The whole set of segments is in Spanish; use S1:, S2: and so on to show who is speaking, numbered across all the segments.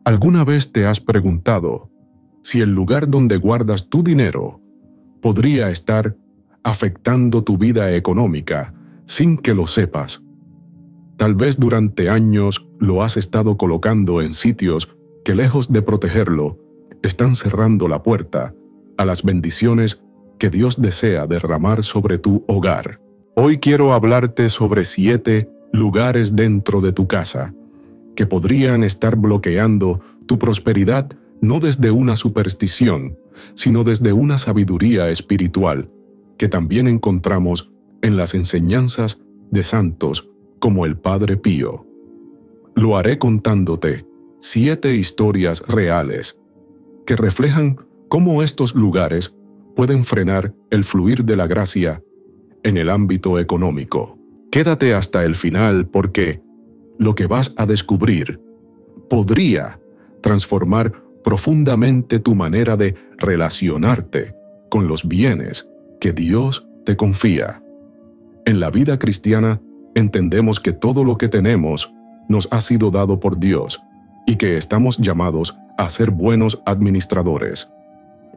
S1: ¿Alguna vez te has preguntado si el lugar donde guardas tu dinero podría estar afectando tu vida económica sin que lo sepas? Tal vez durante años lo has estado colocando en sitios que, lejos de protegerlo, están cerrando la puerta a las bendiciones que Dios desea derramar sobre tu hogar. Hoy quiero hablarte sobre 7 lugares dentro de tu casa que podrían estar bloqueando tu prosperidad, no desde una superstición, sino desde una sabiduría espiritual que también encontramos en las enseñanzas de santos como el Padre Pío. Lo haré contándote 7 historias reales que reflejan cómo estos lugares pueden frenar el fluir de la gracia en el ámbito económico. Quédate hasta el final porque lo que vas a descubrir podría transformar profundamente tu manera de relacionarte con los bienes que Dios te confía. En la vida cristiana entendemos que todo lo que tenemos nos ha sido dado por Dios y que estamos llamados a ser buenos administradores.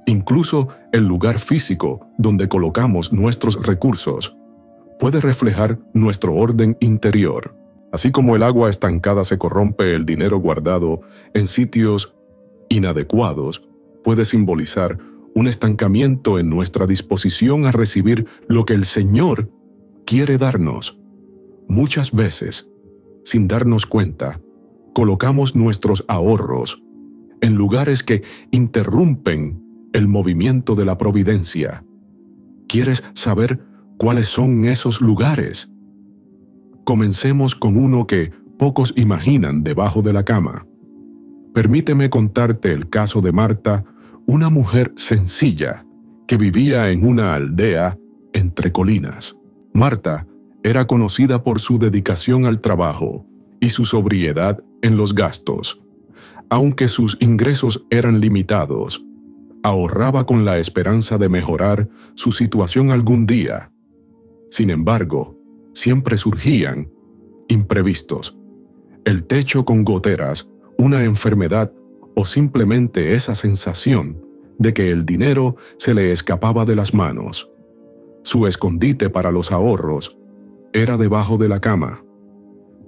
S1: Incluso el lugar físico donde colocamos nuestros recursos puede reflejar nuestro orden interior. Así como el agua estancada se corrompe, el dinero guardado en sitios inadecuados puede simbolizar un estancamiento en nuestra disposición a recibir lo que el Señor quiere darnos. Muchas veces, sin darnos cuenta, colocamos nuestros ahorros en lugares que interrumpen el movimiento de la providencia. ¿Quieres saber cuáles son esos lugares? Comencemos con uno que pocos imaginan debajo de la cama. Permíteme contarte el caso de Marta, una mujer sencilla que vivía en una aldea entre colinas. Marta era conocida por su dedicación al trabajo y su sobriedad en los gastos. Aunque sus ingresos eran limitados, ahorraba con la esperanza de mejorar su situación algún día. Sin embargo, siempre surgían imprevistos. El techo con goteras, una enfermedad o simplemente esa sensación de que el dinero se le escapaba de las manos. Su escondite para los ahorros era debajo de la cama.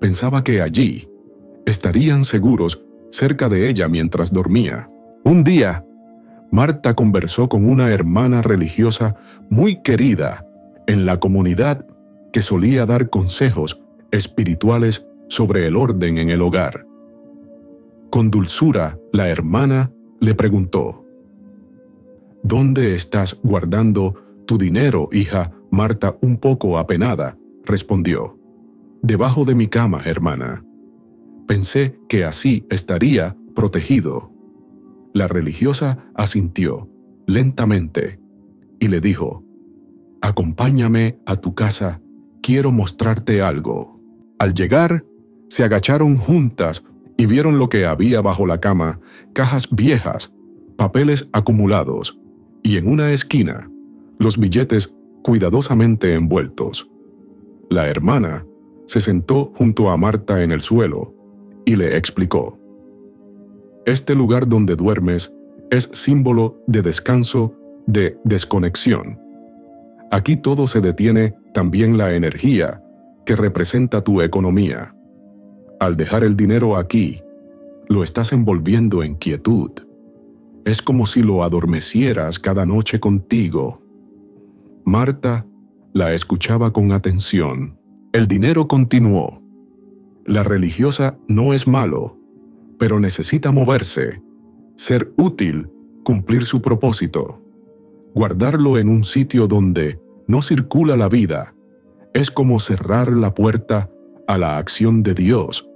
S1: Pensaba que allí estarían seguros cerca de ella mientras dormía. Un día, Marta conversó con una hermana religiosa muy querida en la comunidad que solía dar consejos espirituales sobre el orden en el hogar. Con dulzura, la hermana le preguntó: ¿Dónde estás guardando tu dinero, hija? Marta, un poco apenada, respondió: debajo de mi cama, hermana. Pensé que así estaría protegido. La religiosa asintió lentamente y le dijo: acompáñame a tu casa, quiero mostrarte algo. Al llegar, se agacharon juntas y vieron lo que había bajo la cama: cajas viejas, papeles acumulados y en una esquina, los billetes cuidadosamente envueltos. La hermana se sentó junto a Marta en el suelo y le explicó: este lugar donde duermes es símbolo de descanso, de desconexión. Aquí todo se detiene, también la energía que representa tu economía. Al dejar el dinero aquí, lo estás envolviendo en quietud. Es como si lo adormecieras cada noche contigo. Marta la escuchaba con atención. El dinero continuó: la religiosa no es malo, pero necesita moverse, ser útil, cumplir su propósito. Guardarlo en un sitio donde no circula la vida es como cerrar la puerta a la acción de Dios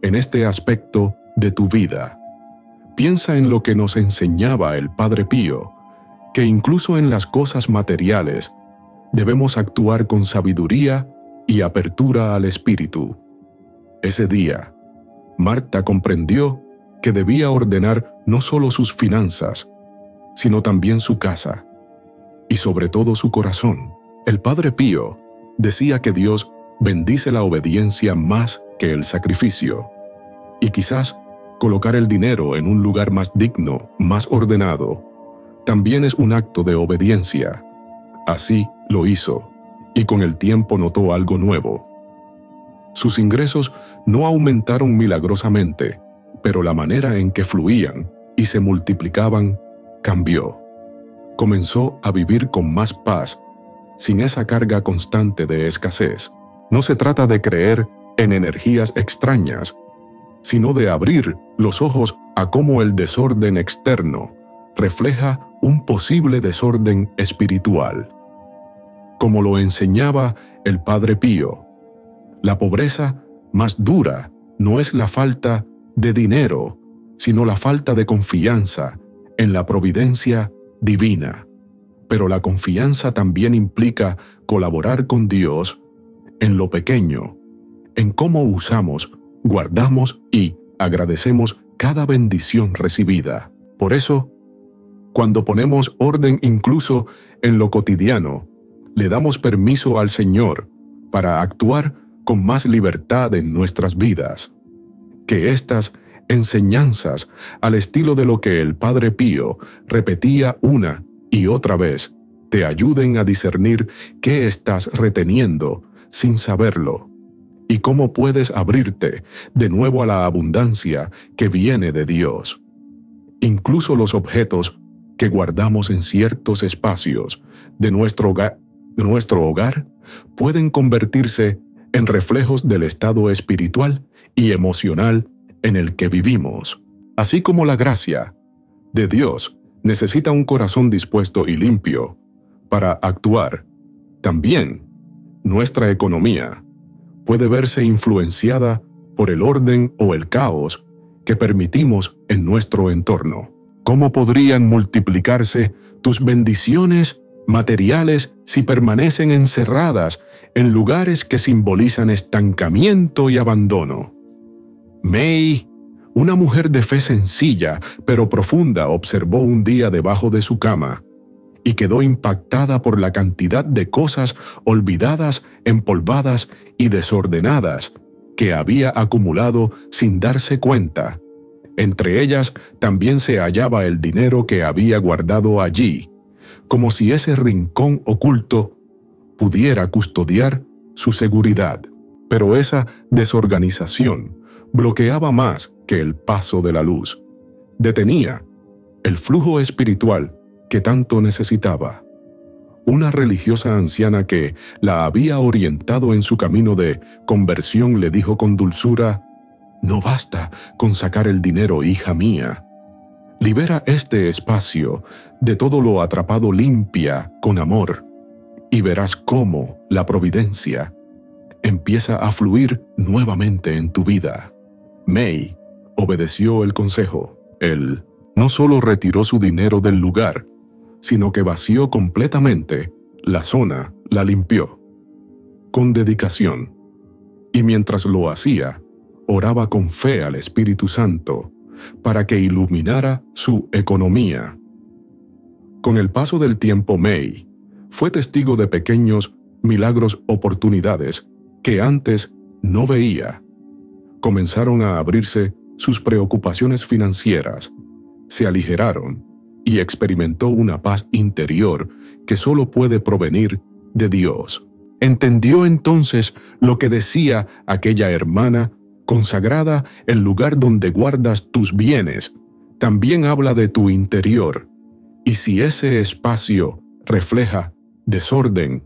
S1: en este aspecto de tu vida. Piensa en lo que nos enseñaba el Padre Pío, que incluso en las cosas materiales debemos actuar con sabiduría y apertura al espíritu. Ese día, Marta comprendió que debía ordenar no solo sus finanzas, sino también su casa, y sobre todo su corazón. El Padre Pío decía que Dios bendice la obediencia más que el sacrificio, y quizás Colocar el dinero en un lugar más digno, más ordenado, también es un acto de obediencia. Así lo hizo, y con el tiempo notó algo nuevo. Sus ingresos no aumentaron milagrosamente, pero la manera en que fluían y se multiplicaban cambió. Comenzó a vivir con más paz, sin esa carga constante de escasez. No se trata de creer en energías extrañas, sino de abrir los ojos a cómo el desorden externo refleja un posible desorden espiritual. Como lo enseñaba el Padre Pío, la pobreza más dura no es la falta de dinero, sino la falta de confianza en la providencia divina. Pero la confianza también implica colaborar con Dios en lo pequeño, en cómo usamos, guardamos y agradecemos cada bendición recibida. Por eso, cuando ponemos orden incluso en lo cotidiano, le damos permiso al Señor para actuar con más libertad en nuestras vidas. Que estas enseñanzas, al estilo de lo que el Padre Pío repetía una y otra vez, te ayuden a discernir qué estás reteniendo sin saberlo y cómo puedes abrirte de nuevo a la abundancia que viene de Dios. Incluso los objetos que guardamos en ciertos espacios de nuestro hogar pueden convertirse en reflejos del estado espiritual y emocional en el que vivimos. Así como la gracia de Dios necesita un corazón dispuesto y limpio para actuar, también nuestra economía puede verse influenciada por el orden o el caos que permitimos en nuestro entorno. ¿Cómo podrían multiplicarse tus bendiciones materiales si permanecen encerradas en lugares que simbolizan estancamiento y abandono? May, una mujer de fe sencilla pero profunda, observó un día debajo de su cama y quedó impactada por la cantidad de cosas olvidadas, empolvadas y desordenadas que había acumulado sin darse cuenta. Entre ellas también se hallaba el dinero que había guardado allí, como si ese rincón oculto pudiera custodiar su seguridad. Pero esa desorganización bloqueaba más que el paso de la luz. Detenía el flujo espiritual que tanto necesitaba. Una religiosa anciana que la había orientado en su camino de conversión le dijo con dulzura: «No basta con sacar el dinero, hija mía. Libera este espacio de todo lo atrapado, limpia con amor, y verás cómo la providencia empieza a fluir nuevamente en tu vida». May obedeció el consejo. Él no solo retiró su dinero del lugar, sino que vació completamente la zona, la limpió, con dedicación. Y mientras lo hacía, oraba con fe al Espíritu Santo para que iluminara su economía. Con el paso del tiempo, May fue testigo de pequeños milagros, oportunidades que antes no veía. Comenzaron a abrirse sus preocupaciones financieras, se aligeraron y experimentó una paz interior que solo puede provenir de Dios. Entendió entonces lo que decía aquella hermana consagrada: el lugar donde guardas tus bienes también habla de tu interior, y si ese espacio refleja desorden,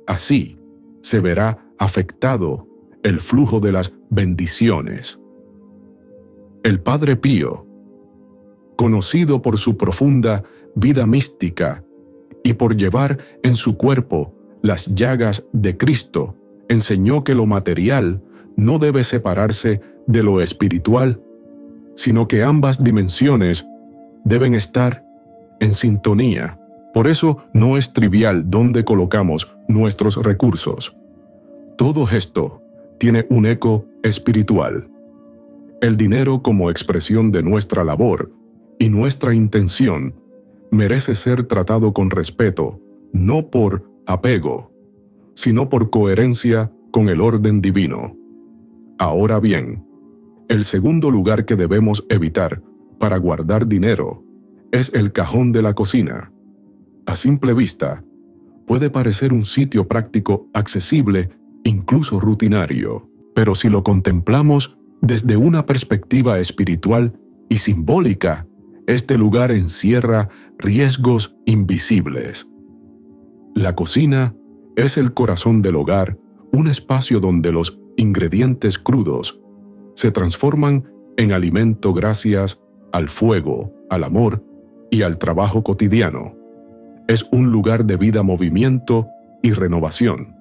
S1: así se verá afectado el flujo de las bendiciones. El Padre Pío, conocido por su profunda vida mística y por llevar en su cuerpo las llagas de Cristo, enseñó que lo material no debe separarse de lo espiritual, sino que ambas dimensiones deben estar en sintonía. Por eso no es trivial dónde colocamos nuestros recursos. Todo esto tiene un eco espiritual. El dinero, como expresión de nuestra labor y nuestra intención, merece ser tratado con respeto, no por apego, sino por coherencia con el orden divino. Ahora bien, El segundo lugar que debemos evitar para guardar dinero es el cajón de la cocina. A simple vista, puede parecer un sitio práctico, accesible, incluso rutinario, pero si lo contemplamos desde una perspectiva espiritual y simbólica, este lugar encierra riesgos invisibles. La cocina es el corazón del hogar, un espacio donde los ingredientes crudos se transforman en alimento gracias al fuego, al amor y al trabajo cotidiano. Es un lugar de vida, movimiento y renovación.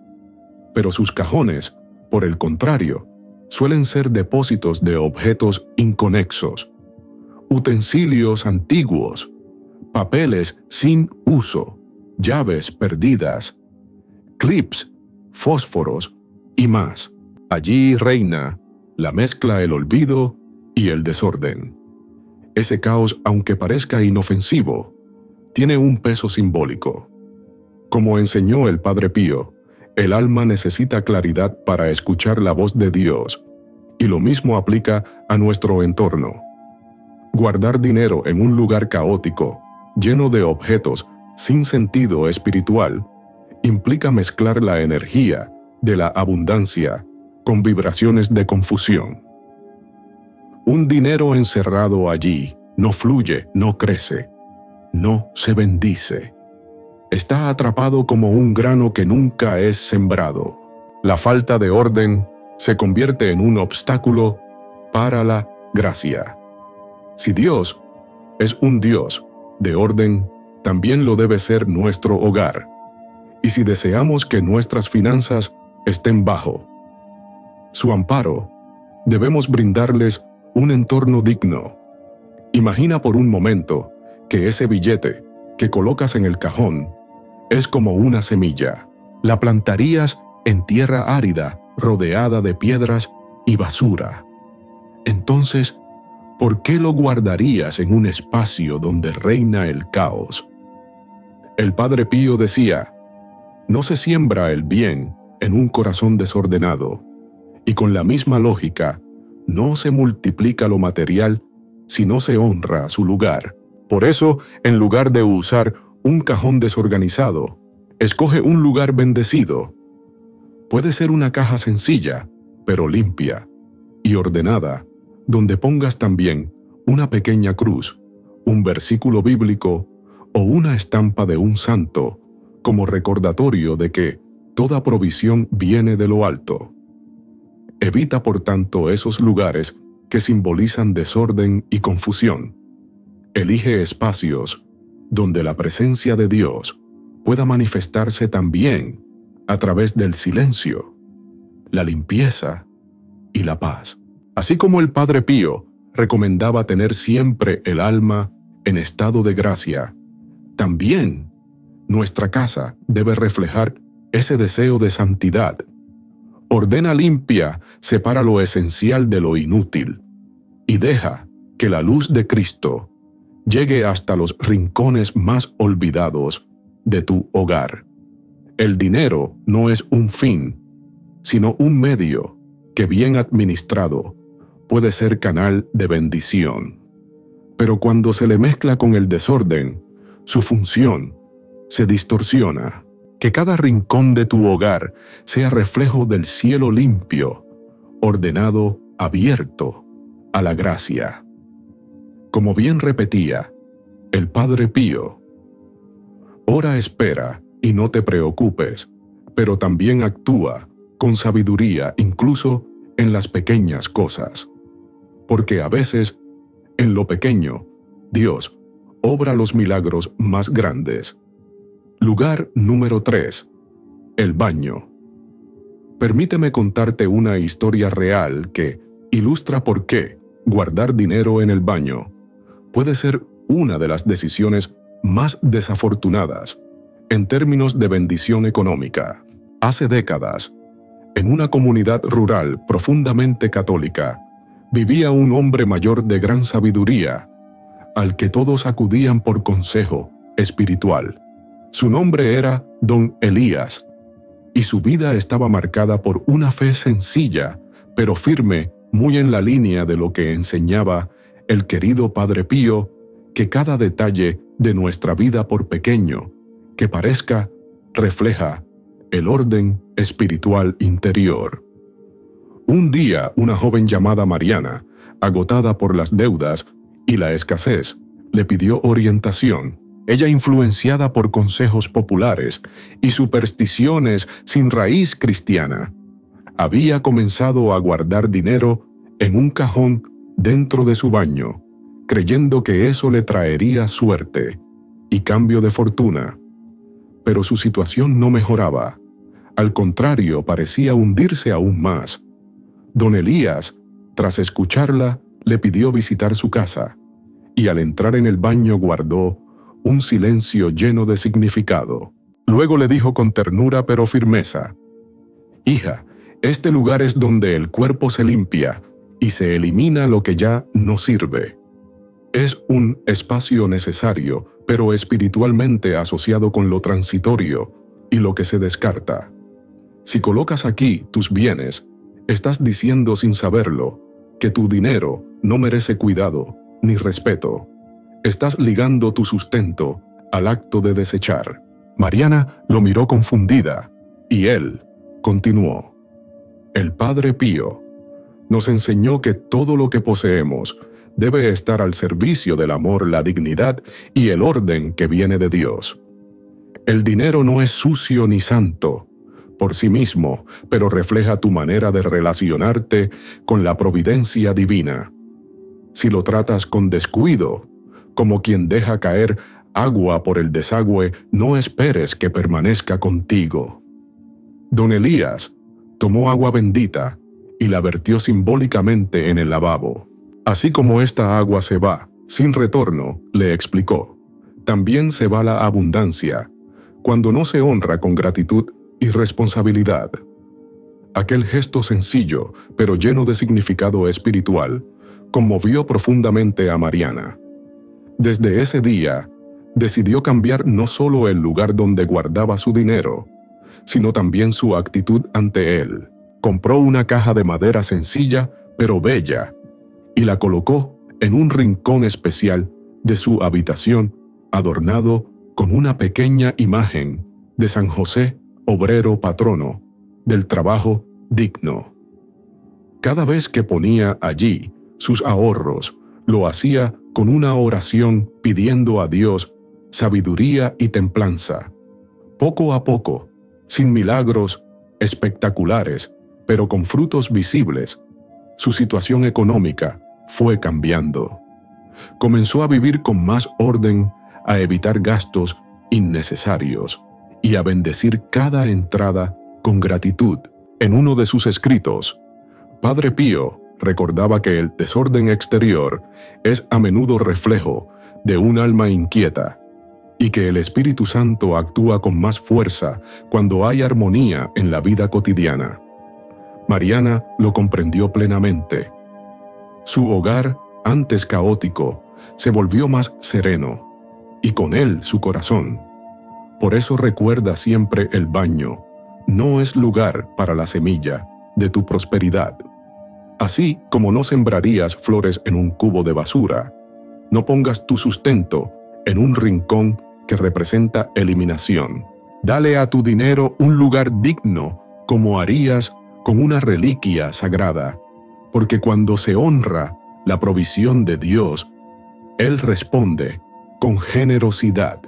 S1: Pero sus cajones, por el contrario, suelen ser depósitos de objetos inconexos, utensilios antiguos, papeles sin uso, llaves perdidas, clips, fósforos y más. Allí reina la mezcla, el olvido y el desorden. Ese caos, aunque parezca inofensivo, tiene un peso simbólico. Como enseñó el Padre Pío, el alma necesita claridad para escuchar la voz de Dios, y lo mismo aplica a nuestro entorno. Guardar dinero en un lugar caótico, lleno de objetos sin sentido espiritual, implica mezclar la energía de la abundancia con vibraciones de confusión. Un dinero encerrado allí no fluye, no crece, no se bendice. Está atrapado como un grano que nunca es sembrado. La falta de orden se convierte en un obstáculo para la gracia. Si Dios es un Dios de orden, también lo debe ser nuestro hogar. Y si deseamos que nuestras finanzas estén bajo su amparo, debemos brindarles un entorno digno. Imagina por un momento que ese billete que colocas en el cajón es como una semilla. La plantarías en tierra árida, rodeada de piedras y basura. Entonces, ¿por qué lo guardarías en un espacio donde reina el caos? El Padre Pío decía: no se siembra el bien en un corazón desordenado, y con la misma lógica, no se multiplica lo material si no se honra su lugar. Por eso, en lugar de usar un cajón desorganizado, escoge un lugar bendecido. Puede ser una caja sencilla, pero limpia y ordenada, donde pongas también una pequeña cruz, un versículo bíblico o una estampa de un santo, como recordatorio de que toda provisión viene de lo alto. Evita, por tanto, esos lugares que simbolizan desorden y confusión. Elige espacios donde la presencia de Dios pueda manifestarse también a través del silencio, la limpieza y la paz. Así como el Padre Pío recomendaba tener siempre el alma en estado de gracia, también nuestra casa debe reflejar ese deseo de santidad. Ordena limpia, separa lo esencial de lo inútil y deja que la luz de Cristo llegue hasta los rincones más olvidados de tu hogar. El dinero no es un fin, sino un medio que, bien administrado, puede ser canal de bendición. Pero cuando se le mezcla con el desorden, su función se distorsiona. Que cada rincón de tu hogar sea reflejo del cielo limpio, ordenado, abierto a la gracia. Como bien repetía el Padre Pío: ora, espera y no te preocupes, pero también actúa con sabiduría incluso en las pequeñas cosas. Porque a veces, en lo pequeño, Dios obra los milagros más grandes. Lugar número 3. El baño. Permíteme contarte una historia real que ilustra por qué guardar dinero en el baño puede ser una de las decisiones más desafortunadas en términos de bendición económica. Hace décadas, en una comunidad rural profundamente católica, vivía un hombre mayor de gran sabiduría, al que todos acudían por consejo espiritual. Su nombre era Don Elías, y su vida estaba marcada por una fe sencilla, pero firme muy en la línea de lo que enseñaba el querido Padre Pío, que cada detalle de nuestra vida, por pequeño que parezca, refleja el orden espiritual interior. Un día, una joven llamada Mariana, agotada por las deudas y la escasez, le pidió orientación. Ella, influenciada por consejos populares y supersticiones sin raíz cristiana, había comenzado a guardar dinero en un cajón dentro de su baño, creyendo que eso le traería suerte y cambio de fortuna. Pero su situación no mejoraba. Al contrario, parecía hundirse aún más. Don Elías, tras escucharla, le pidió visitar su casa, y al entrar en el baño guardó un silencio lleno de significado. Luego le dijo con ternura pero firmeza: «Hija, este lugar es donde el cuerpo se limpia y se elimina lo que ya no sirve. Es un espacio necesario, pero espiritualmente asociado con lo transitorio y lo que se descarta. Si colocas aquí tus bienes, estás diciendo sin saberlo que tu dinero no merece cuidado ni respeto. Estás ligando tu sustento al acto de desechar». Mariana lo miró confundida, y él continuó: «El Padre Pío nos enseñó que todo lo que poseemos debe estar al servicio del amor, la dignidad y el orden que viene de Dios. El dinero no es sucio ni santo por sí mismo, pero refleja tu manera de relacionarte con la providencia divina. Si lo tratas con descuido, como quien deja caer agua por el desagüe, no esperes que permanezca contigo». Don Elías tomó agua bendita y la vertió simbólicamente en el lavabo. «Así como esta agua se va, sin retorno», le explicó, «también se va la abundancia, cuando no se honra con gratitud y responsabilidad». Aquel gesto sencillo, pero lleno de significado espiritual, conmovió profundamente a Mariana. Desde ese día, decidió cambiar no solo el lugar donde guardaba su dinero, sino también su actitud ante él. Compró una caja de madera sencilla, pero bella, y la colocó en un rincón especial de su habitación, adornado con una pequeña imagen de San José, obrero patrono del trabajo digno. Cada vez que ponía allí sus ahorros, lo hacía con una oración pidiendo a Dios sabiduría y templanza. Poco a poco, sin milagros espectaculares, pero con frutos visibles, su situación económica fue cambiando. Comenzó a vivir con más orden, a evitar gastos innecesarios y a bendecir cada entrada con gratitud. En uno de sus escritos, Padre Pío recordaba que el desorden exterior es a menudo reflejo de un alma inquieta y que el Espíritu Santo actúa con más fuerza cuando hay armonía en la vida cotidiana. Mariana lo comprendió plenamente. Su hogar, antes caótico, se volvió más sereno, y con él su corazón. Por eso recuerda siempre el baño. No es lugar para la semilla de tu prosperidad. Así como no sembrarías flores en un cubo de basura, no pongas tu sustento en un rincón que representa eliminación. Dale a tu dinero un lugar digno, como harías con una reliquia sagrada, porque cuando se honra la provisión de Dios, Él responde con generosidad.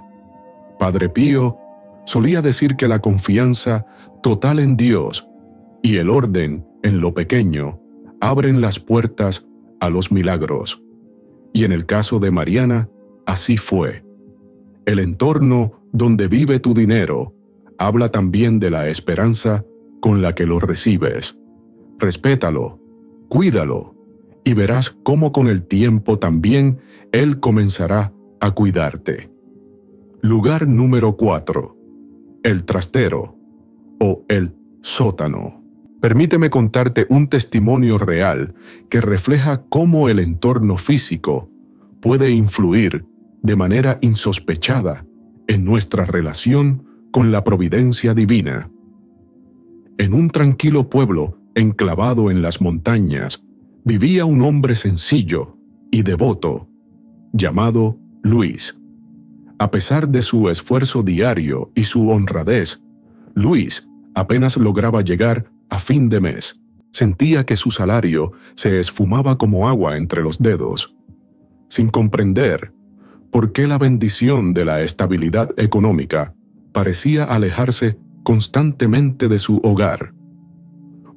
S1: Padre Pío solía decir que la confianza total en Dios y el orden en lo pequeño abren las puertas a los milagros. Y en el caso de Mariana, así fue. El entorno donde vive tu dinero habla también de la esperanza con la que lo recibes. Respétalo, cuídalo, y verás cómo con el tiempo también Él comenzará a cuidarte. Lugar número 4. El trastero o el sótano. Permíteme contarte un testimonio real que refleja cómo el entorno físico puede influir de manera insospechada en nuestra relación con la providencia divina. En un tranquilo pueblo enclavado en las montañas, vivía un hombre sencillo y devoto, llamado Luis. A pesar de su esfuerzo diario y su honradez, Luis apenas lograba llegar a fin de mes. Sentía que su salario se esfumaba como agua entre los dedos, sin comprender por qué la bendición de la estabilidad económica parecía alejarse constantemente de su hogar.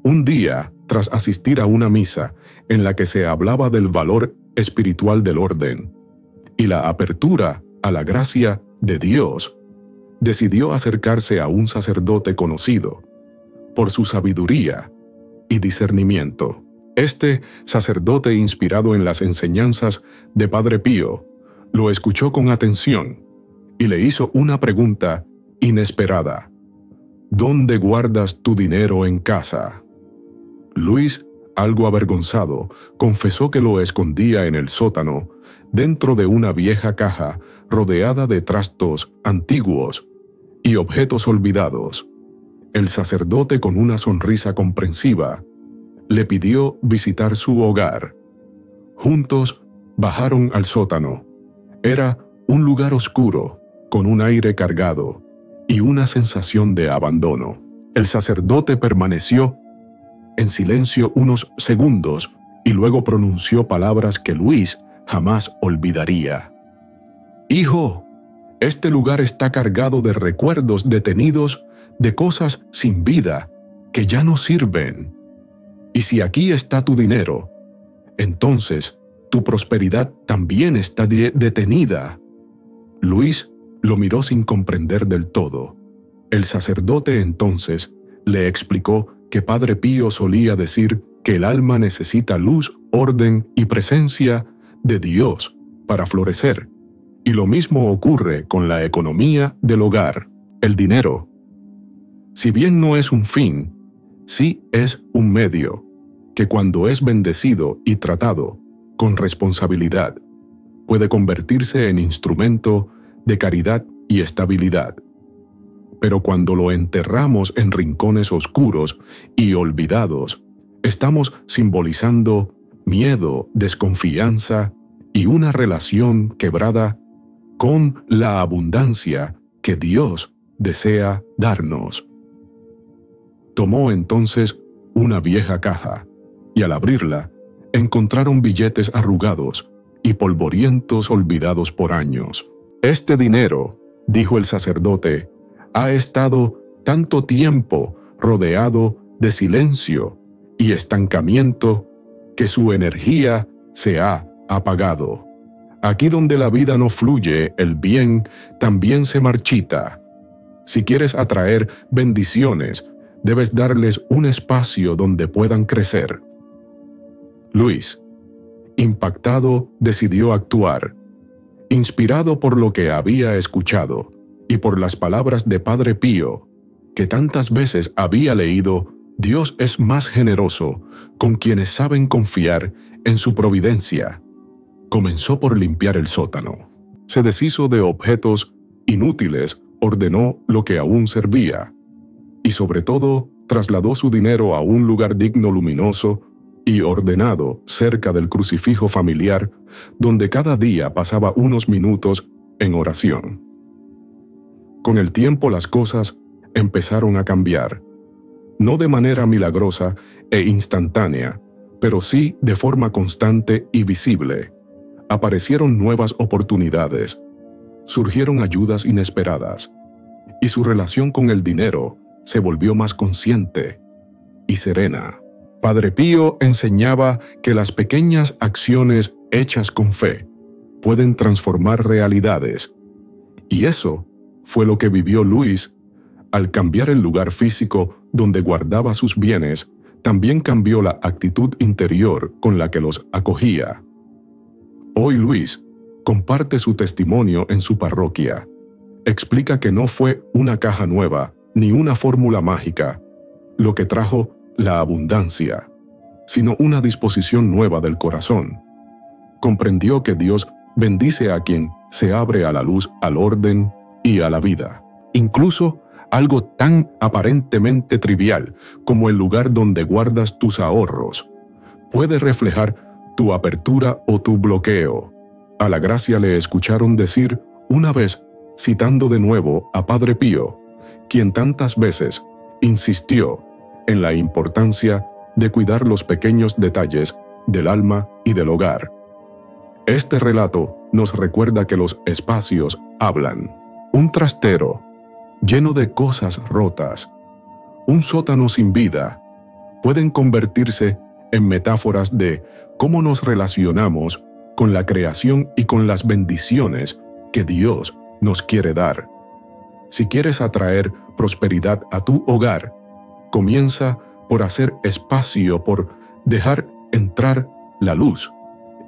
S1: Un día, tras asistir a una misa en la que se hablaba del valor espiritual del orden y la apertura a la gracia de Dios, decidió acercarse a un sacerdote conocido por su sabiduría y discernimiento. Este sacerdote, inspirado en las enseñanzas de Padre Pío, lo escuchó con atención y le hizo una pregunta inesperada. ¿Dónde guardas tu dinero en casa? Luis, algo avergonzado, confesó que lo escondía en el sótano, dentro de una vieja caja rodeada de trastos antiguos y objetos olvidados. El sacerdote, con una sonrisa comprensiva, le pidió visitar su hogar. Juntos bajaron al sótano. Era un lugar oscuro, con un aire cargado y una sensación de abandono. El sacerdote permaneció en silencio unos segundos y luego pronunció palabras que Luis jamás olvidaría. «Hijo, este lugar está cargado de recuerdos detenidos de cosas sin vida que ya no sirven. Y si aquí está tu dinero, entonces tu prosperidad también está detenida». Luis lo miró sin comprender del todo. El sacerdote entonces le explicó que Padre Pío solía decir que el alma necesita luz, orden y presencia de Dios para florecer, y lo mismo ocurre con la economía del hogar. El dinero, si bien no es un fin, sí es un medio, que cuando es bendecido y tratado con responsabilidad, puede convertirse en instrumento de caridad y estabilidad. Pero cuando lo enterramos en rincones oscuros y olvidados, estamos simbolizando miedo, desconfianza y una relación quebrada con la abundancia que Dios desea darnos. Tomó entonces una vieja caja y al abrirla encontraron billetes arrugados y polvorientos olvidados por años. «Este dinero», dijo el sacerdote, «ha estado tanto tiempo rodeado de silencio y estancamiento que su energía se ha apagado. Aquí donde la vida no fluye, el bien también se marchita. Si quieres atraer bendiciones, debes darles un espacio donde puedan crecer». Luis, impactado, decidió actuar. Inspirado por lo que había escuchado y por las palabras de Padre Pío, que tantas veces había leído, Dios es más generoso con quienes saben confiar en su providencia, comenzó por limpiar el sótano. Se deshizo de objetos inútiles, ordenó lo que aún servía, y sobre todo trasladó su dinero a un lugar digno, luminoso y ordenado cerca del crucifijo familiar, donde cada día pasaba unos minutos en oración. Con el tiempo las cosas empezaron a cambiar, no de manera milagrosa e instantánea, pero sí de forma constante y visible. Aparecieron nuevas oportunidades, surgieron ayudas inesperadas, y su relación con el dinero se volvió más consciente y serena. Padre Pío enseñaba que las pequeñas acciones hechas con fe pueden transformar realidades, y eso fue lo que vivió Luis. Al cambiar el lugar físico donde guardaba sus bienes, también cambió la actitud interior con la que los acogía. Hoy Luis comparte su testimonio en su parroquia. Explica que no fue una caja nueva ni una fórmula mágica lo que trajo la abundancia, sino una disposición nueva del corazón. Comprendió que Dios bendice a quien se abre a la luz, al orden y a la vida. Incluso algo tan aparentemente trivial como el lugar donde guardas tus ahorros puede reflejar tu apertura o tu bloqueo. A la gracia le escucharon decir una vez, citando de nuevo a Padre Pío, quien tantas veces insistió en la importancia de cuidar los pequeños detalles del alma y del hogar. Este relato nos recuerda que los espacios hablan. Un trastero lleno de cosas rotas, un sótano sin vida, pueden convertirse en metáforas de cómo nos relacionamos con la creación y con las bendiciones que Dios nos quiere dar. Si quieres atraer prosperidad a tu hogar, comienza por hacer espacio, por dejar entrar la luz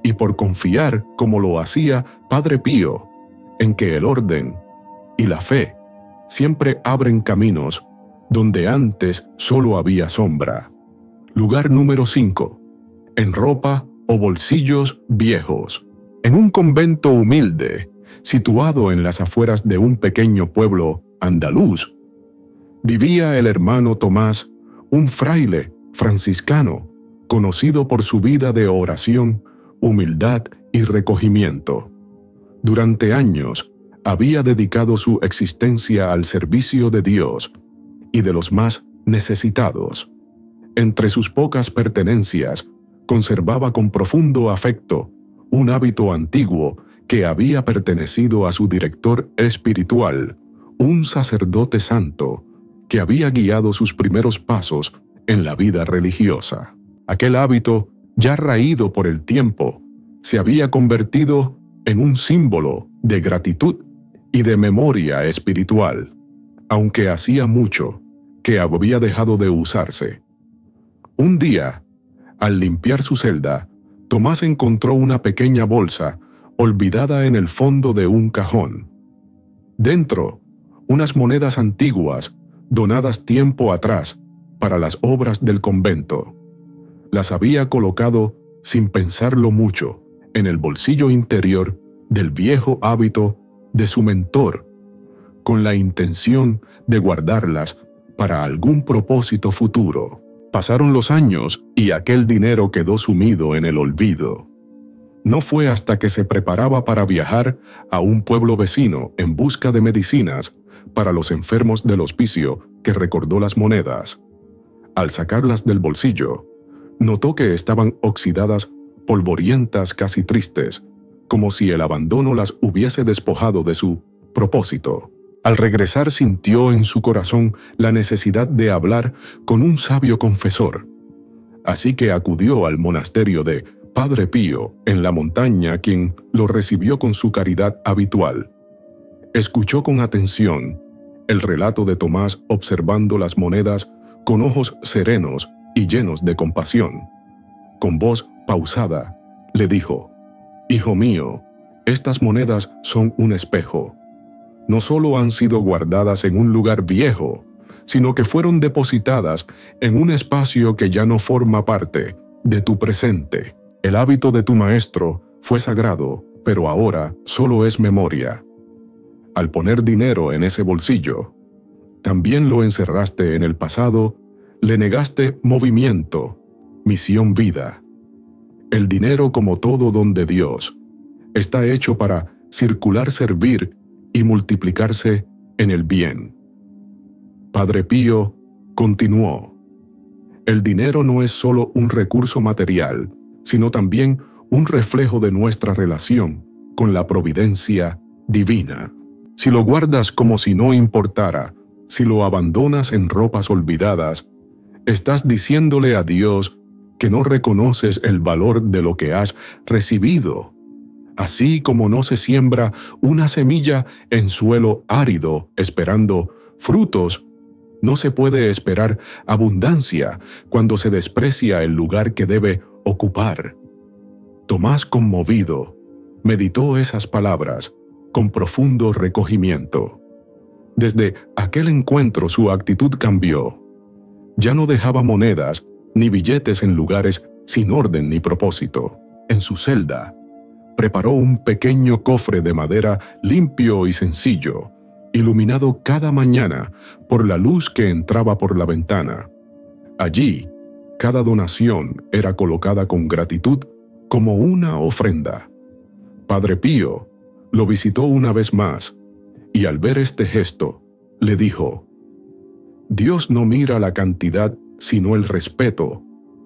S1: y por confiar, como lo hacía Padre Pío, en que el orden y la fe siempre abren caminos donde antes solo había sombra. Lugar número 5. En ropa o bolsillos viejos. En un convento humilde, situado en las afueras de un pequeño pueblo andaluz, vivía el hermano Tomás, un fraile franciscano, conocido por su vida de oración, humildad y recogimiento. Durante años, había dedicado su existencia al servicio de Dios y de los más necesitados. Entre sus pocas pertenencias, conservaba con profundo afecto un hábito antiguo que había pertenecido a su director espiritual, un sacerdote santo que había guiado sus primeros pasos en la vida religiosa. Aquel hábito, ya raído por el tiempo, se había convertido en un símbolo de gratitud y de memoria espiritual, aunque hacía mucho que había dejado de usarse. Un día, al limpiar su celda, Tomás encontró una pequeña bolsa olvidada en el fondo de un cajón. Dentro, unas monedas antiguas, donadas tiempo atrás para las obras del convento. Las había colocado, sin pensarlo mucho, en el bolsillo interior del viejo hábito de su mentor, con la intención de guardarlas para algún propósito futuro. Pasaron los años y aquel dinero quedó sumido en el olvido. No fue hasta que se preparaba para viajar a un pueblo vecino en busca de medicinas para los enfermos del hospicio que recordó las monedas. Al sacarlas del bolsillo, notó que estaban oxidadas, polvorientas, casi tristes, como si el abandono las hubiese despojado de su propósito. Al regresar sintió en su corazón la necesidad de hablar con un sabio confesor. Así que acudió al monasterio de Padre Pío en la montaña, quien lo recibió con su caridad habitual. Escuchó con atención el relato de Tomás observando las monedas con ojos serenos y llenos de compasión. Con voz pausada, le dijo: «Hijo mío, estas monedas son un espejo. No solo han sido guardadas en un lugar viejo, sino que fueron depositadas en un espacio que ya no forma parte de tu presente. El hábito de tu maestro fue sagrado, pero ahora solo es memoria. Al poner dinero en ese bolsillo, también lo encerraste en el pasado, le negaste movimiento, misión, vida. El dinero, como todo don de Dios, está hecho para circular, servir y multiplicarse en el bien». Padre Pío continuó: «El dinero no es solo un recurso material, sino también un reflejo de nuestra relación con la providencia divina. Si lo guardas como si no importara, si lo abandonas en ropas olvidadas, estás diciéndole a Dios que no reconoces el valor de lo que has recibido. Así como no se siembra una semilla en suelo árido esperando frutos, no se puede esperar abundancia cuando se desprecia el lugar que debe ocupar». Tomás, conmovido, meditó esas palabras con profundo recogimiento. Desde aquel encuentro su actitud cambió. Ya no dejaba monedas ni billetes en lugares sin orden ni propósito. En su celda, preparó un pequeño cofre de madera limpio y sencillo, iluminado cada mañana por la luz que entraba por la ventana. Allí, cada donación era colocada con gratitud como una ofrenda. Padre Pío lo visitó una vez más y al ver este gesto, le dijo: Dios no mira la cantidad, sino el respeto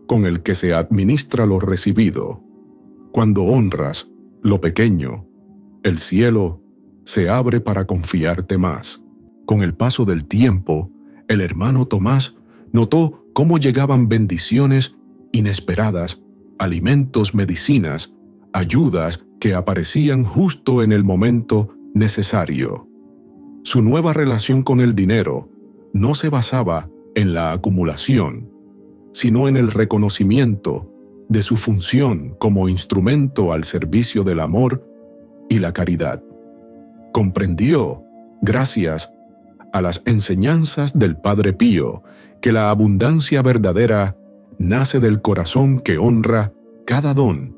S1: con el que se administra lo recibido. Cuando honras lo pequeño, el cielo se abre para confiarte más. Con el paso del tiempo, el hermano Tomás notó cómo llegaban bendiciones inesperadas, alimentos, medicinas, ayudas que aparecían justo en el momento necesario. Su nueva relación con el dinero no se basaba en la acumulación, sino en el reconocimiento de su función como instrumento al servicio del amor y la caridad. Comprendió, gracias a las enseñanzas del Padre Pío, que la abundancia verdadera nace del corazón que honra cada don,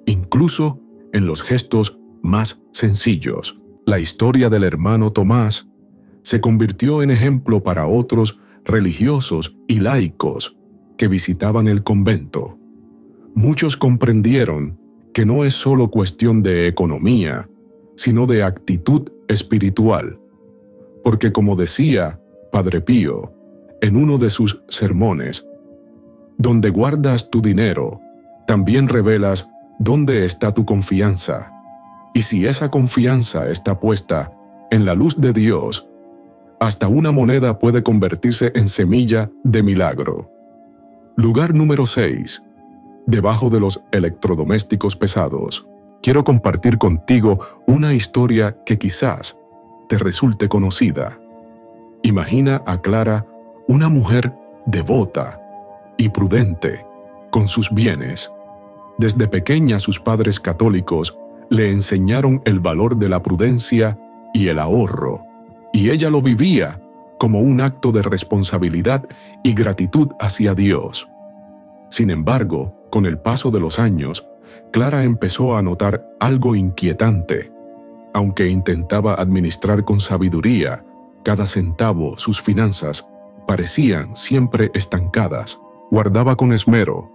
S1: incluso en los gestos más sencillos. La historia del hermano Tomás se convirtió en ejemplo para otros religiosos y laicos que visitaban el convento. Muchos comprendieron que no es solo cuestión de economía, sino de actitud espiritual, porque como decía Padre Pío en uno de sus sermones, donde guardas tu dinero, también revelas dónde está tu confianza, y si esa confianza está puesta en la luz de Dios, hasta una moneda puede convertirse en semilla de milagro. Lugar número 6. Debajo de los electrodomésticos pesados. Quiero compartir contigo una historia que quizás te resulte conocida. Imagina a Clara, una mujer devota y prudente con sus bienes. Desde pequeña sus padres católicos le enseñaron el valor de la prudencia y el ahorro, y ella lo vivía como un acto de responsabilidad y gratitud hacia Dios. Sin embargo, con el paso de los años, Clara empezó a notar algo inquietante. Aunque intentaba administrar con sabiduría cada centavo, sus finanzas parecían siempre estancadas. Guardaba con esmero,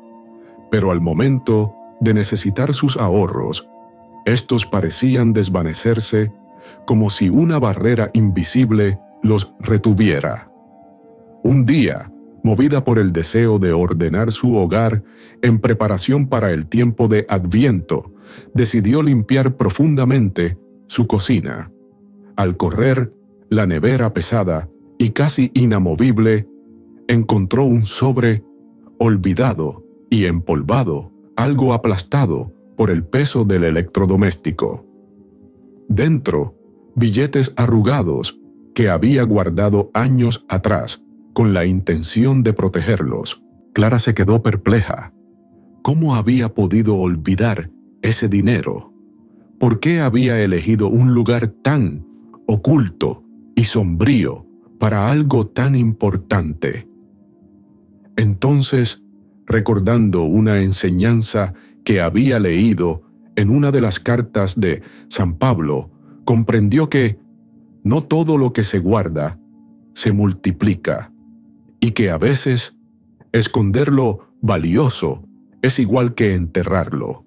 S1: pero al momento de necesitar sus ahorros, estos parecían desvanecerse como si una barrera invisible los retuviera. Un día, movida por el deseo de ordenar su hogar en preparación para el tiempo de Adviento, decidió limpiar profundamente su cocina. Al correr la nevera pesada y casi inamovible, encontró un sobre olvidado y empolvado, algo aplastado por el peso del electrodoméstico. Dentro, billetes arrugados que había guardado años atrás con la intención de protegerlos. Clara se quedó perpleja. ¿Cómo había podido olvidar ese dinero? ¿Por qué había elegido un lugar tan oculto y sombrío para algo tan importante? Entonces, recordando una enseñanza que había leído en una de las cartas de San Pablo, comprendió que no todo lo que se guarda se multiplica, y que a veces esconder lo valioso es igual que enterrarlo.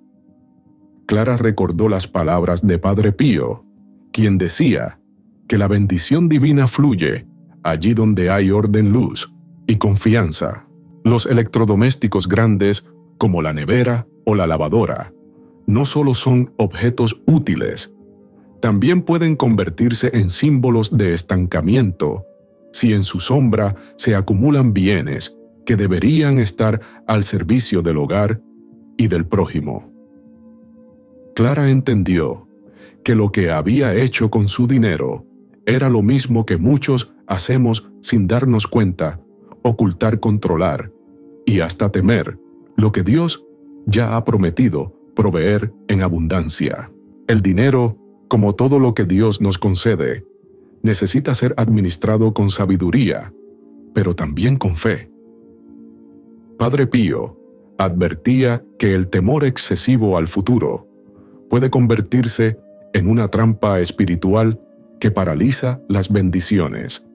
S1: Clara recordó las palabras de Padre Pío, quien decía que la bendición divina fluye allí donde hay orden, luz y confianza. Los electrodomésticos grandes, como la nevera o la lavadora, no solo son objetos útiles, también pueden convertirse en símbolos de estancamiento si en su sombra se acumulan bienes que deberían estar al servicio del hogar y del prójimo. Clara entendió que lo que había hecho con su dinero era lo mismo que muchos hacemos sin darnos cuenta: ocultar, controlar y hasta temer lo que Dios ya ha prometido proveer en abundancia. El dinero, como todo lo que Dios nos concede, necesita ser administrado con sabiduría, pero también con fe. Padre Pío advertía que el temor excesivo al futuro puede convertirse en una trampa espiritual que paraliza las bendiciones.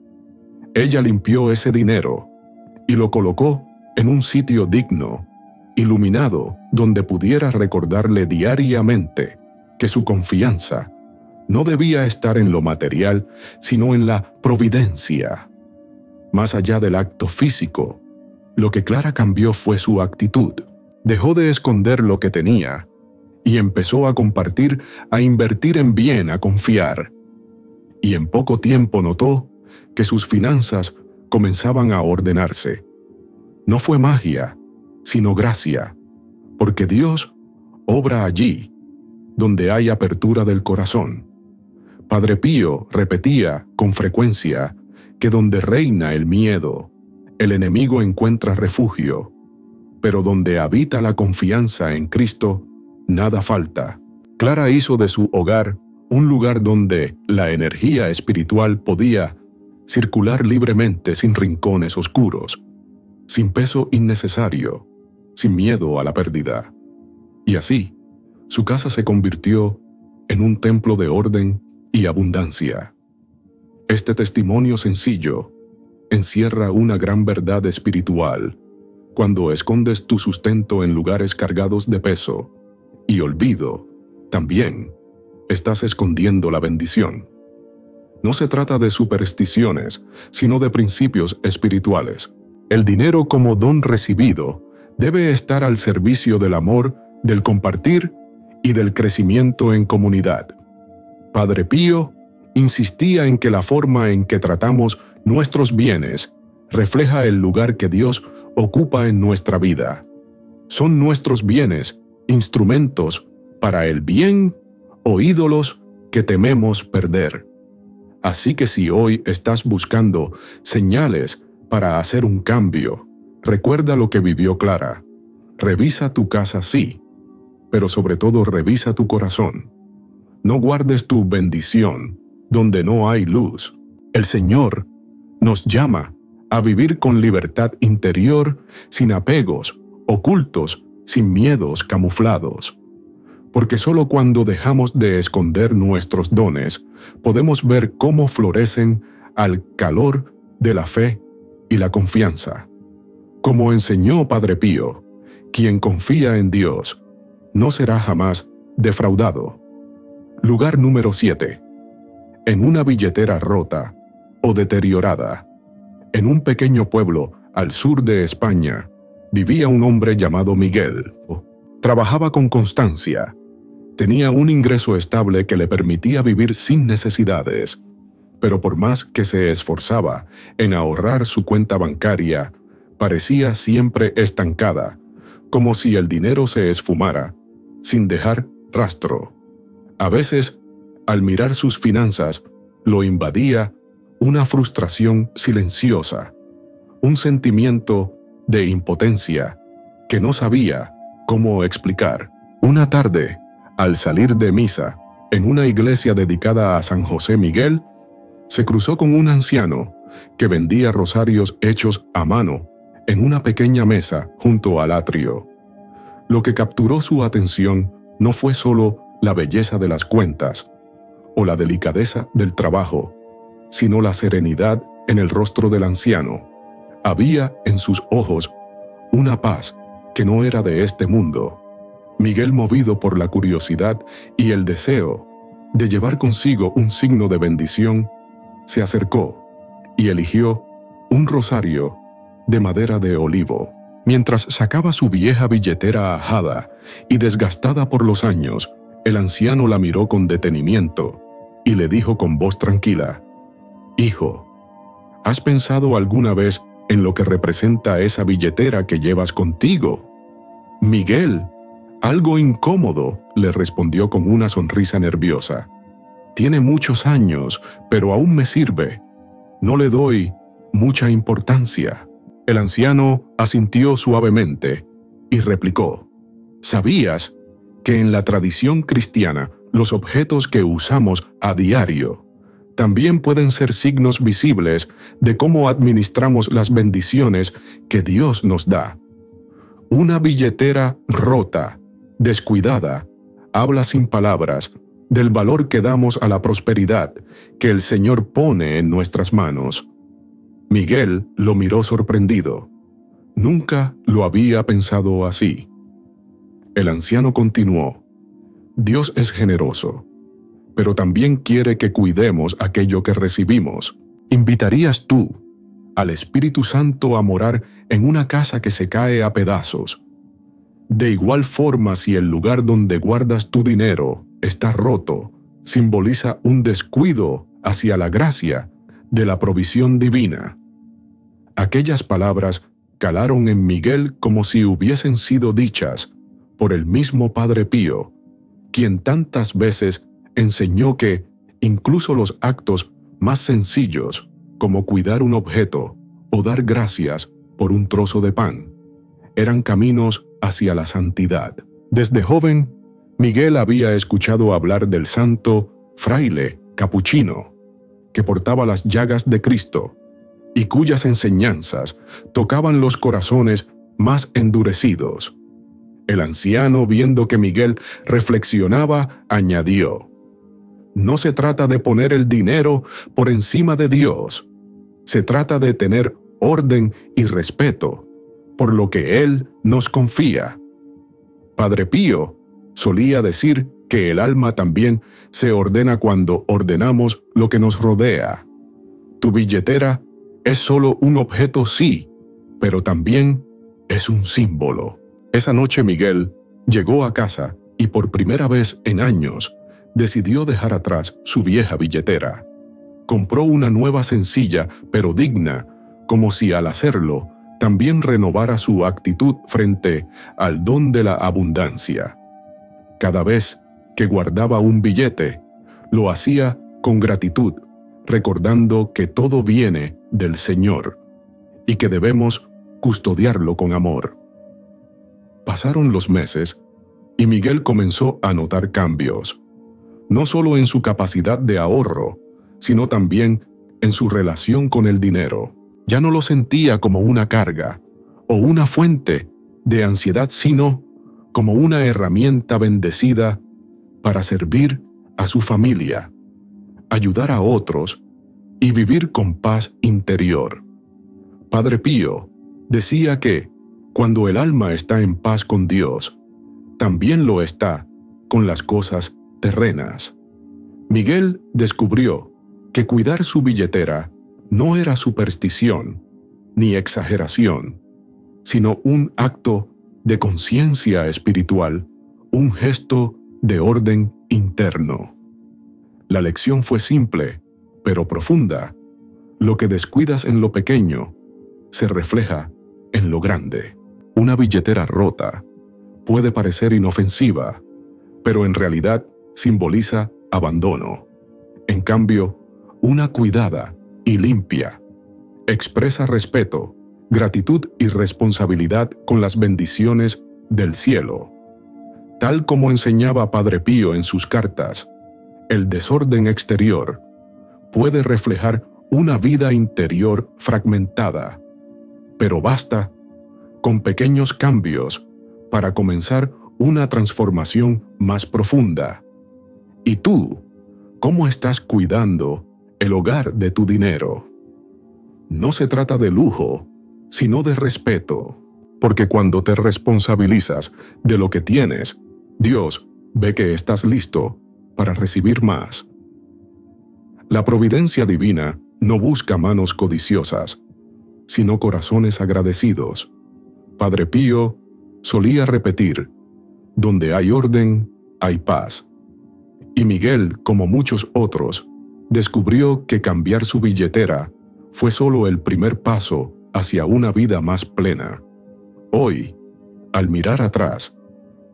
S1: Ella limpió ese dinero y lo colocó en un sitio digno, iluminado, donde pudiera recordarle diariamente que su confianza no debía estar en lo material, sino en la providencia. Más allá del acto físico, lo que Clara cambió fue su actitud. Dejó de esconder lo que tenía y empezó a compartir, a invertir en bien, a confiar. Y en poco tiempo notó que sus finanzas comenzaban a ordenarse. No fue magia, sino gracia, porque Dios obra allí, donde hay apertura del corazón. Padre Pío repetía con frecuencia que donde reina el miedo, el enemigo encuentra refugio, pero donde habita la confianza en Cristo, nada falta. Clara hizo de su hogar un lugar donde la energía espiritual podía circular libremente sin rincones oscuros, sin peso innecesario, sin miedo a la pérdida. Y así, su casa se convirtió en un templo de orden y abundancia. Este testimonio sencillo encierra una gran verdad espiritual. Cuando escondes tu sustento en lugares cargados de peso y olvido, también estás escondiendo la bendición. No se trata de supersticiones, sino de principios espirituales. El dinero como don recibido debe estar al servicio del amor, del compartir y del crecimiento en comunidad. Padre Pío insistía en que la forma en que tratamos nuestros bienes refleja el lugar que Dios ocupa en nuestra vida. ¿Son nuestros bienes instrumentos para el bien o ídolos que tememos perder? Así que si hoy estás buscando señales para hacer un cambio, recuerda lo que vivió Clara. Revisa tu casa, sí, pero sobre todo revisa tu corazón. No guardes tu bendición donde no hay luz. El Señor nos llama a vivir con libertad interior, sin apegos ocultos, sin miedos camuflados. Porque solo cuando dejamos de esconder nuestros dones, podemos ver cómo florecen al calor de la fe y la confianza. Como enseñó Padre Pío, quien confía en Dios no será jamás defraudado. Lugar número 7. En una billetera rota o deteriorada, en un pequeño pueblo al sur de España, vivía un hombre llamado Miguel. Trabajaba con constancia. Tenía un ingreso estable que le permitía vivir sin necesidades, pero por más que se esforzaba en ahorrar su cuenta bancaria, parecía siempre estancada, como si el dinero se esfumara, sin dejar rastro. A veces, al mirar sus finanzas, lo invadía una frustración silenciosa, un sentimiento de impotencia que no sabía cómo explicar. Una tarde, al salir de misa, en una iglesia dedicada a San José Miguel, se cruzó con un anciano que vendía rosarios hechos a mano en una pequeña mesa junto al atrio. Lo que capturó su atención no fue solo la belleza de las cuentas o la delicadeza del trabajo, sino la serenidad en el rostro del anciano. Había en sus ojos una paz que no era de este mundo. Miguel, movido por la curiosidad y el deseo de llevar consigo un signo de bendición, se acercó y eligió un rosario de madera de olivo. Mientras sacaba su vieja billetera ajada y desgastada por los años, el anciano la miró con detenimiento y le dijo con voz tranquila: «Hijo, ¿has pensado alguna vez en lo que representa esa billetera que llevas contigo?» Miguel, algo incómodo, le respondió con una sonrisa nerviosa: «Tiene muchos años, pero aún me sirve. No le doy mucha importancia». El anciano asintió suavemente y replicó: «¿Sabías que en la tradición cristiana los objetos que usamos a diario también pueden ser signos visibles de cómo administramos las bendiciones que Dios nos da? Una billetera rota, descuidada, habla sin palabras del valor que damos a la prosperidad que el Señor pone en nuestras manos». Miguel lo miró sorprendido. Nunca lo había pensado así. El anciano continuó: Dios es generoso, pero también quiere que cuidemos aquello que recibimos. ¿Invitarías tú al Espíritu Santo a morar en una casa que se cae a pedazos? De igual forma, si el lugar donde guardas tu dinero está roto, simboliza un descuido hacia la gracia de la provisión divina. Aquellas palabras calaron en Miguel como si hubiesen sido dichas por el mismo Padre Pío, quien tantas veces enseñó que incluso los actos más sencillos, como cuidar un objeto o dar gracias por un trozo de pan, eran caminos hacia la santidad. Desde joven, Miguel había escuchado hablar del santo fraile capuchino, que portaba las llagas de Cristo y cuyas enseñanzas tocaban los corazones más endurecidos. El anciano, viendo que Miguel reflexionaba, añadió: no se trata de poner el dinero por encima de Dios. Se trata de tener orden y respeto por lo que Él nos confía. Padre Pío solía decir que el alma también se ordena cuando ordenamos lo que nos rodea. Tu billetera es solo un objeto, sí, pero también es un símbolo. Esa noche Miguel llegó a casa y por primera vez en años decidió dejar atrás su vieja billetera. Compró una nueva sencilla pero digna, como si al hacerlo también renovara su actitud frente al don de la abundancia. Cada vez que guardaba un billete, lo hacía con gratitud, recordando que todo viene del Señor y que debemos custodiarlo con amor. Pasaron los meses y Miguel comenzó a notar cambios, no solo en su capacidad de ahorro, sino también en su relación con el dinero. Ya no lo sentía como una carga o una fuente de ansiedad, sino como una herramienta bendecida para servir a su familia, ayudar a otros y vivir con paz interior. Padre Pío decía que cuando el alma está en paz con Dios, también lo está con las cosas terrenas. Miguel descubrió que cuidar su billetera no era superstición ni exageración, sino un acto de conciencia espiritual, un gesto de orden interno. La lección fue simple, pero profunda. Lo que descuidas en lo pequeño se refleja en lo grande. Una billetera rota puede parecer inofensiva, pero en realidad simboliza abandono. En cambio, una cuidada y limpia expresa respeto, gratitud y responsabilidad con las bendiciones del cielo. Tal como enseñaba Padre Pío en sus cartas, el desorden exterior puede reflejar una vida interior fragmentada, pero basta con pequeños cambios para comenzar una transformación más profunda. ¿Y tú, cómo estás cuidando el hogar de tu dinero? No se trata de lujo, sino de respeto, porque cuando te responsabilizas de lo que tienes, Dios ve que estás listo para recibir más. La providencia divina no busca manos codiciosas, sino corazones agradecidos. Padre Pío solía repetir: donde hay orden, hay paz. Y Miguel, como muchos otros, descubrió que cambiar su billetera fue solo el primer paso hacia una vida más plena. Hoy, al mirar atrás,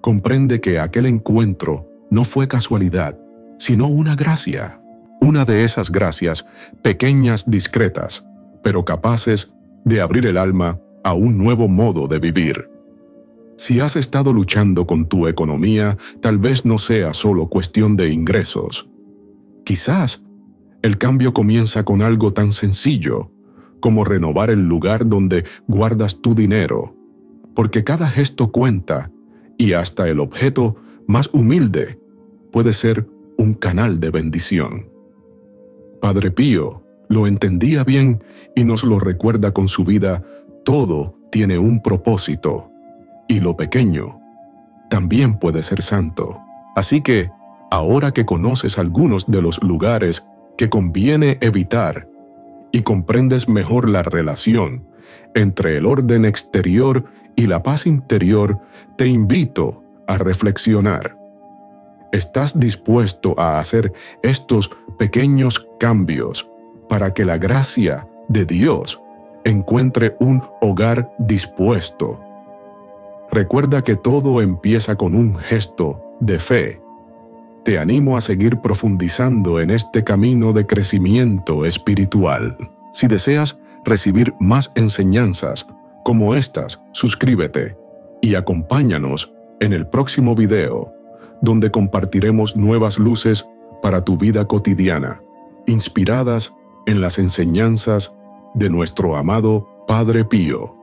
S1: comprende que aquel encuentro no fue casualidad, sino una gracia. Una de esas gracias, pequeñas, discretas, pero capaces de abrir el alma a un nuevo modo de vivir. Si has estado luchando con tu economía, tal vez no sea solo cuestión de ingresos. Quizás el cambio comienza con algo tan sencillo como renovar el lugar donde guardas tu dinero, porque cada gesto cuenta y hasta el objeto más humilde puede ser un canal de bendición. Padre Pío lo entendía bien y nos lo recuerda con su vida: todo tiene un propósito, y lo pequeño también puede ser santo. Así que, ahora que conoces algunos de los lugares que conviene evitar y comprendes mejor la relación entre el orden exterior y la paz interior, te invito a reflexionar. ¿Estás dispuesto a hacer estos pequeños cambios para que la gracia de Dios encuentre un hogar dispuesto? Recuerda que todo empieza con un gesto de fe. Te animo a seguir profundizando en este camino de crecimiento espiritual. Si deseas recibir más enseñanzas como estas, suscríbete y acompáñanos en el próximo video, donde compartiremos nuevas luces para tu vida cotidiana, inspiradas en las enseñanzas de nuestro amado Padre Pío.